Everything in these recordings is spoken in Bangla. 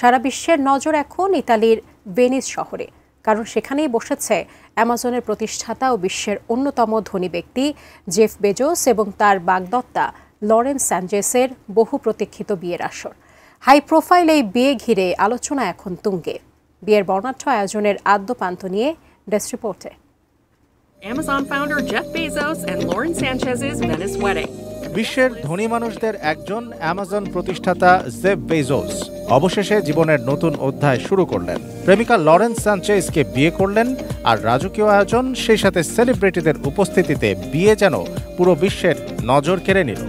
সারা বিশ্বের নজর এখন ইতালির ভেনিস শহরে, কারণ সেখানেই বসেছে অ্যামাজনের প্রতিষ্ঠাতা ও বিশ্বের অন্যতম ধনী ব্যক্তি জেফ বেজোস এবং তার বাগদত্তা লরেন স্যানচেজের বহু প্রতীক্ষিত বিয়ের আসর। হাই প্রোফাইল এই বিয়ে ঘিরে আলোচনা এখন তুঙ্গে। বিয়ের বর্ণাঢ্য আয়োজনের আদ্যপান্ত নিয়ে ডেস্ক রিপোর্টে। Amazon founder Jeff Bezos and Lauren Sanchez's Venice wedding. বিশ্বের ধনী মানুষদের একজন অ্যামাজন প্রতিষ্ঠাতা জেফ বেজোস অবশেষে জীবনের নতুন অধ্যায় শুরু করলেন। প্রেমিকা লরেন স্যানচেজকে বিয়ে করলেন, আর রাজকীয় আয়োজন সেই সাথে সেলিব্রিটিদের উপস্থিতিতে বিয়ে যেন পুরো বিশ্বের নজর কেড়ে নিল।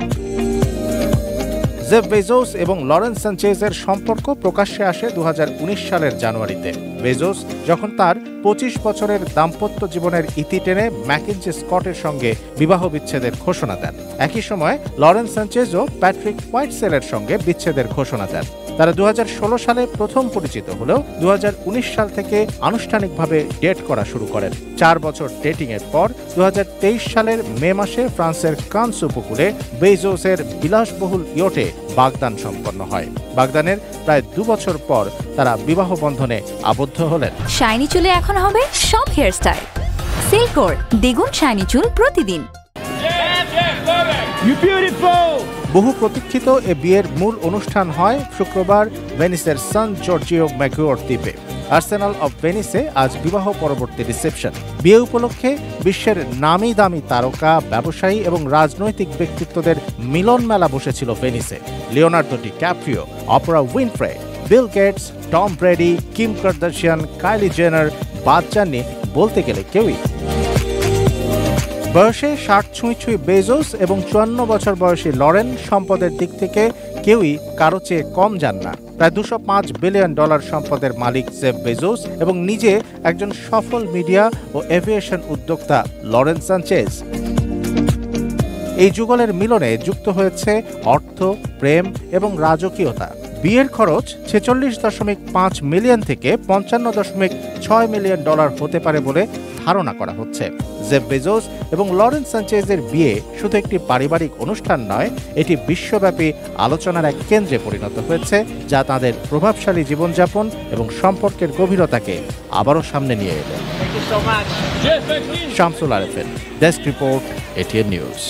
জেফ বেজোস এবং লরেন স্যানচেজের সম্পর্ক প্রকাশ্যে আসে 2019 সালের জানুয়ারিতে। বেজোস যখন তার 25 বছরের দাম্পত্য জীবনের ইতি টেনে ম্যাকেঞ্জি স্কটের সঙ্গে বিবাহ বিচ্ছেদের ঘোষণা দেন। একই সময় লরেন স্যানচেজও প্যাট্রিক হোয়াইটসেলের সঙ্গে বিচ্ছেদের ঘোষণা দেন। তারা 2016 সালে প্রথম পরিচিত হলেও 2019 সাল থেকে আনুষ্ঠানিকভাবে ডেট করা শুরু করেন। 4 বছর ডেটিংয়ের পর 2023 সালের মে মাসে ফ্রান্সের কান্স উপকূলে বেজোসের বিলাসবহুল ইয়টে বাগদান সম্পন্ন হয়। বাগদানের প্রায় 2 বছর পর তারা বিবাহ বন্ধনে আবদ্ধ হলেন। শাইনি চুলে এখন হবে সব হেয়ারস্টাইল। সিল্কোর দ্বিগুণ শাইনি চুল প্রতিদিন। বহু প্রতীক্ষিত এ বিয়ের মূল অনুষ্ঠান হয় শুক্রবার ভেনিসের সান জর্জিও ম্যাগুয়োর দ্বীপে। আর্সেনাল অব ভেনিসে আজ বিবাহ পরবর্তী রিসেপশন। বিয়ে উপলক্ষে বিশ্বের নামি দামি তারকা, ব্যবসায়ী এবং রাজনৈতিক ব্যক্তিত্বদের মিলন মেলা বসেছিল ভেনিসে। Leonardo DiCaprio, Oprah Winfrey, Bill Gates, Tom Brady, Kim Kardashian, Kylie Jenner, বাদ যাননি বলতে গেলে কেউই। বয়সে 60 ছুঁই বেজোস এবং 54 বছর বয়সী লরেন সম্পদের দিক থেকে কেউই কারো চেয়ে কম যান না। প্রায় $205 বিলিয়ন সম্পদের মালিক জেফ বেজোস এবং নিজে একজন সফল মিডিয়া ও এভিয়েশন উদ্যোক্তা লরেন স্যানচেজ। এই যুগলের মিলনে যুক্ত হয়েছে অর্থ, প্রেম এবং রাজকীয়তা। বিয়ের খরচ $46.5 মিলিয়ন থেকে $55.6 মিলিয়ন হতে পারে বলে ধারণা করা হচ্ছে। জেফ বেজোস এবং লরেন স্যানচেজের বিয়ে শুধু একটি পারিবারিক অনুষ্ঠান নয়, এটি বিশ্বব্যাপী আলোচনার এক কেন্দ্রে পরিণত হয়েছে, যা তাদের প্রভাবশালী জীবনযাপন এবং সম্পর্কের গভীরতাকে আবারও সামনে নিয়ে এলো। Shamsul Arefin, desk report, ATN news.